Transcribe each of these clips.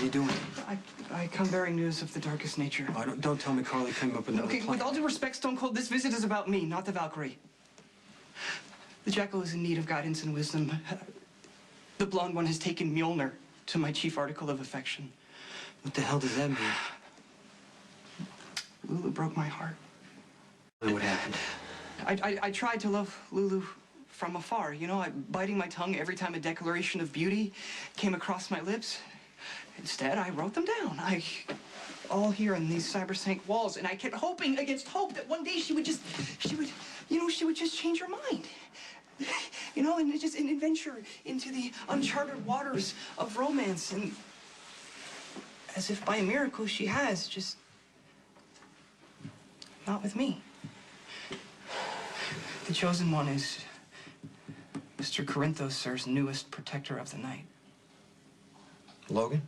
are you doing? I come bearing news of the darkest nature. Oh, don't tell me Carly came up with another plan. With all due respect, Stone Cold, this visit is about me, not the Valkyrie. The Jackal is in need of guidance and wisdom. The blonde one has taken Mjolnir to my chief article of affection. What the hell does that mean? Lulu broke my heart. What happened? I tried to love Lulu from afar, you know, biting my tongue every time a declaration of beauty came across my lips. Instead, I wrote them down. All here in these cybersank walls, and I kept hoping against hope that one day she would just change her mind. You know, and just an adventure into the uncharted waters of romance, and as if by a miracle she has, just not with me. The chosen one is Mr. Corinthos, sir's newest protector of the night. Logan?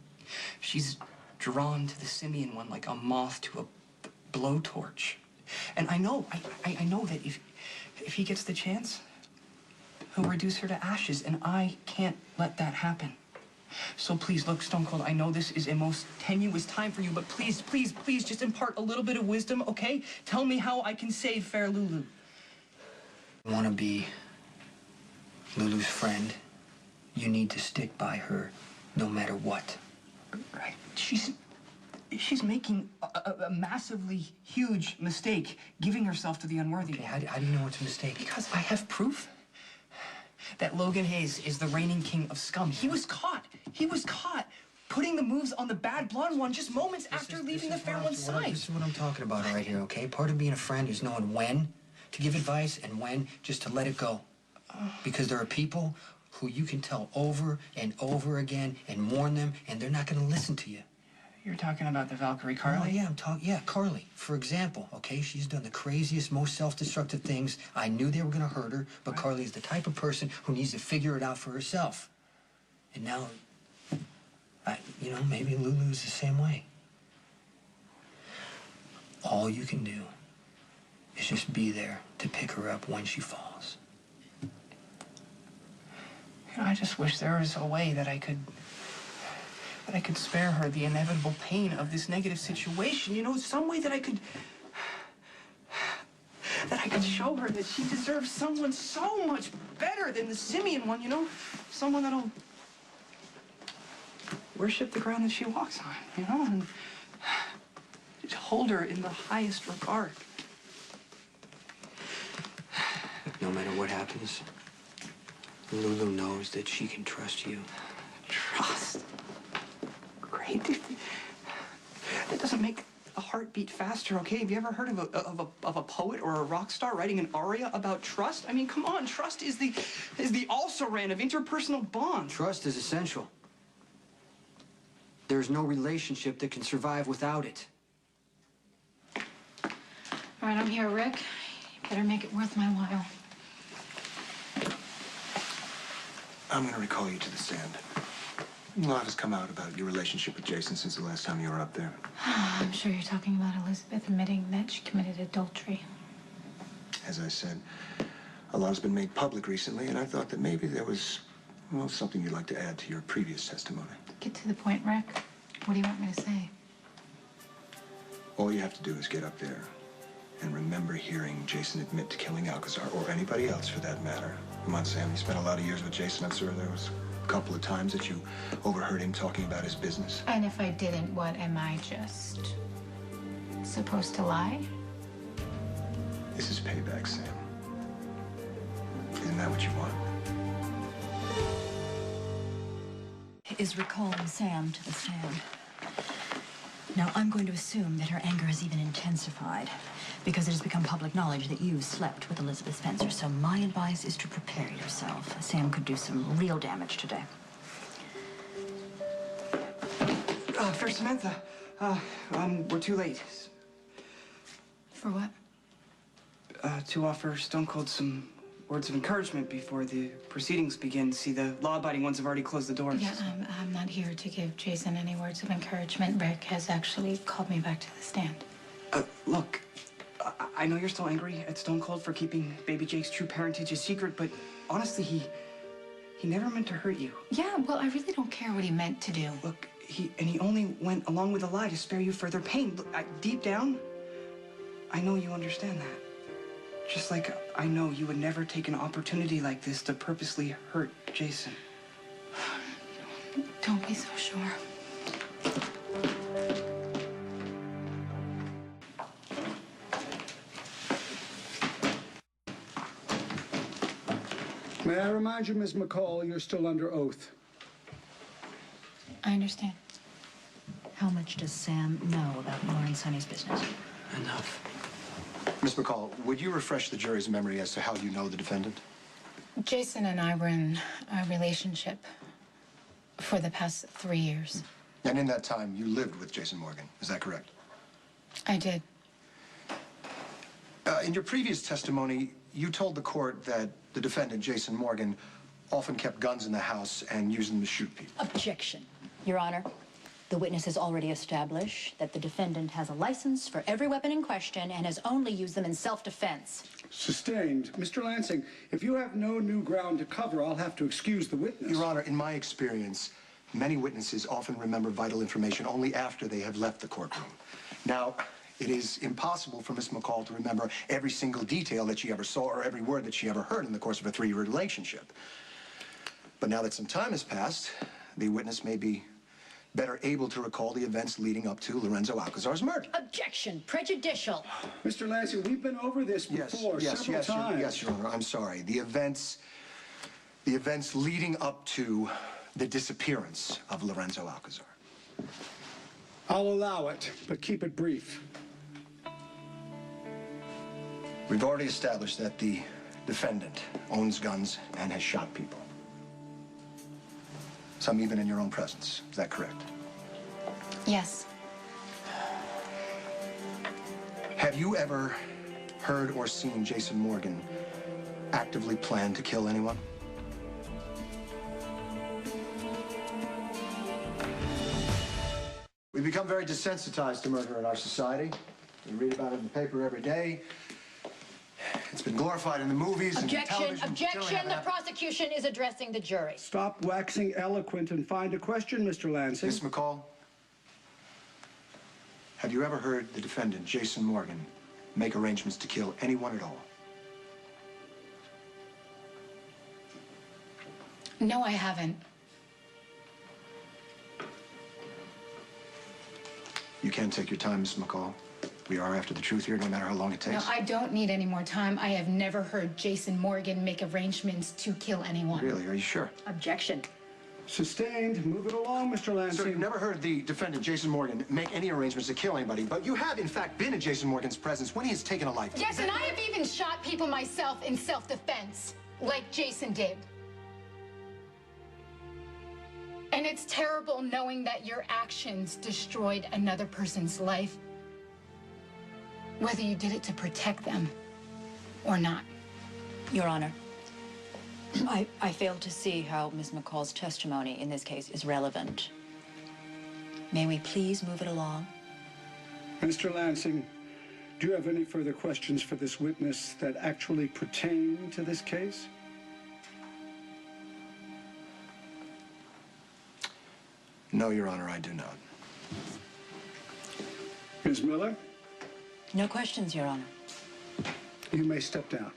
She's drawn to the simian one like a moth to a blowtorch. And I know that if he gets the chance, he'll reduce her to ashes, and I can't let that happen. So please, look, Stone Cold, I know this is a most tenuous time for you, but please, please, please just impart a little bit of wisdom, okay? Tell me how I can save fair Lulu. You want to be Lulu's friend, you need to stick by her no matter what. Right. She's making a massively huge mistake, giving herself to the unworthy. Okay, how do you know it's a mistake? Because I have proof that Logan Hayes is the reigning king of scum. He was caught putting the moves on the bad blonde one just moments after leaving the fair one's side. This is what I'm talking about right here, okay? Part of being a friend is knowing when to give advice and when just to let it go. Because there are people who you can tell over and over again and warn them, and they're not going to listen to you. You're talking about the Valkyrie, Carly? Oh, yeah, Carly. For example, okay, she's done the craziest, most self-destructive things. I knew they were going to hurt her, but right. Carly is the type of person who needs to figure it out for herself. And now, you know, maybe Lulu's the same way. All you can do is just be there to pick her up when she falls. You know, I just wish there was a way that I could spare her the inevitable pain of this negative situation. You know, some way that I could show her that she deserves someone so much better than the simian one, you know? Someone that'll worship the ground that she walks on, you know? And just hold her in the highest regard. No matter what happens, Lulu knows that she can trust you. Trust? Great. That doesn't make a heartbeat faster, okay? Have you ever heard of a poet or a rock star writing an aria about trust? I mean, come on, trust is the also-ran of interpersonal bonds. Trust is essential. There's no relationship that can survive without it. All right, I'm here, Rick. You better make it worth my while. I'm going to recall you to the stand. A lot has come out about your relationship with Jason since the last time you were up there. I'm sure you're talking about Elizabeth admitting that she committed adultery. As I said, a lot has been made public recently, and I thought that maybe there was, well, something you'd like to add to your previous testimony. Get to the point, Rick. What do you want me to say? All you have to do is get up there and remember hearing Jason admit to killing Alcazar, or anybody else for that matter. Come on, Sam, you spent a lot of years with Jason. I'm sure there was a couple of times that you overheard him talking about his business. And if I didn't, what, am I just supposed to lie? This is payback, Sam. Isn't that what you want? Is recalling Sam to the stand. Now, I'm going to assume that her anger has even intensified because it has become public knowledge that you slept with Elizabeth Spencer. So my advice is to prepare yourself. Sam could do some real damage today. Fair Samantha, we're too late. For what? To offer Stone Cold some words of encouragement before the proceedings begin. See, the law-abiding ones have already closed the doors. Yeah, I'm not here to give Jason any words of encouragement. Rick has actually called me back to the stand. Look, I know you're still angry at Stone Cold for keeping baby Jake's true parentage a secret, but honestly, he He never meant to hurt you. Yeah, well, I really don't care what he meant to do. Look, he only went along with a lie to spare you further pain. Look, deep down, I know you understand that. Just like I know you would never take an opportunity like this to purposely hurt Jason. Don't be so sure. May I remind you, Ms. McCall, you're still under oath. I understand. How much does Sam know about Nora and Sonny's business? Enough. Miss McCall, would you refresh the jury's memory as to how you know the defendant? Jason and I were in a relationship for the past 3 years. And in that time, you lived with Jason Morgan. Is that correct? I did. In your previous testimony, you told the court that the defendant, Jason Morgan, often kept guns in the house and used them to shoot people. Objection, Your Honor. The witness has already established that the defendant has a license for every weapon in question and has only used them in self-defense. Sustained. Mr. Lansing, if you have no new ground to cover, I'll have to excuse the witness. Your Honor, in my experience, many witnesses often remember vital information only after they have left the courtroom. Now, it is impossible for Miss McCall to remember every single detail that she ever saw or every word that she ever heard in the course of a 3-year relationship. But now that some time has passed, the witness may be better able to recall the events leading up to Lorenzo Alcazar's murder. Objection, prejudicial. Mr. Lansing, we've been over this before several times. Yes, Your Honor, I'm sorry. The events leading up to the disappearance of Lorenzo Alcazar. I'll allow it, but keep it brief. We've already established that the defendant owns guns and has shot people. Some even in your own presence. Is that correct? Yes. Have you ever heard or seen Jason Morgan actively plan to kill anyone? We've become very desensitized to murder in our society. We read about it in the paper every day. It's been glorified in the movies and television. Objection. The prosecution is addressing the jury. Stop waxing eloquent and find a question, Mr. Lansing. Miss McCall, have you ever heard the defendant, Jason Morgan, make arrangements to kill anyone at all? No, I haven't. You can take your time, Miss McCall. We are after the truth here, no matter how long it takes. No, I don't need any more time. I have never heard Jason Morgan make arrangements to kill anyone. Really? Are you sure? Objection. Sustained. Move it along, Mr. Lansing. Sir, you've never heard the defendant, Jason Morgan, make any arrangements to kill anybody, but you have, in fact, been in Jason Morgan's presence when he has taken a life. Yes, and I have even shot people myself in self-defense, like Jason did. And it's terrible knowing that your actions destroyed another person's life, whether you did it to protect them or not. Your Honor, I fail to see how Ms. McCall's testimony in this case is relevant. May we please move it along? Mr. Lansing, do you have any further questions for this witness that actually pertain to this case? No, Your Honor, I do not. Ms. Miller, No questions, Your Honor. you may step down.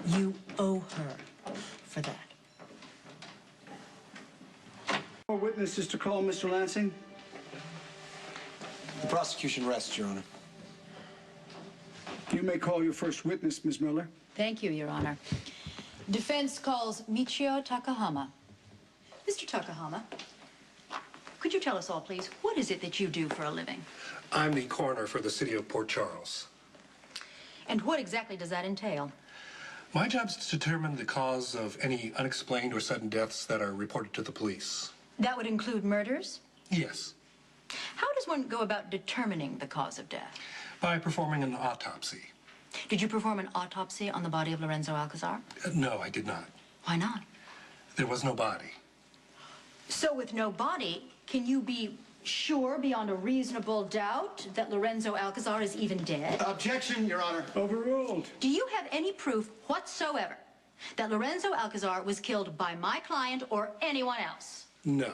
You owe her for that. More witnesses to call, Mr. Lansing? The prosecution rests, Your Honor. You may call your first witness, Ms. Miller. Thank you, Your Honor. Defense calls Michio Takahama. Mr. Takahama, could you tell us all, please, what is it that you do for a living? I'm the coroner for the city of Port Charles. And what exactly does that entail? My job is to determine the cause of any unexplained or sudden deaths that are reported to the police. That would include murders? Yes, How does one go about determining the cause of death? by performing an autopsy. Did you perform an autopsy on the body of Lorenzo Alcazar? No, I did not. Why not? There was no body. So with no body, can you be sure beyond a reasonable doubt that Lorenzo Alcazar is even dead? Objection, Your Honor. Overruled. Do you have any proof whatsoever that Lorenzo Alcazar was killed by my client or anyone else? No.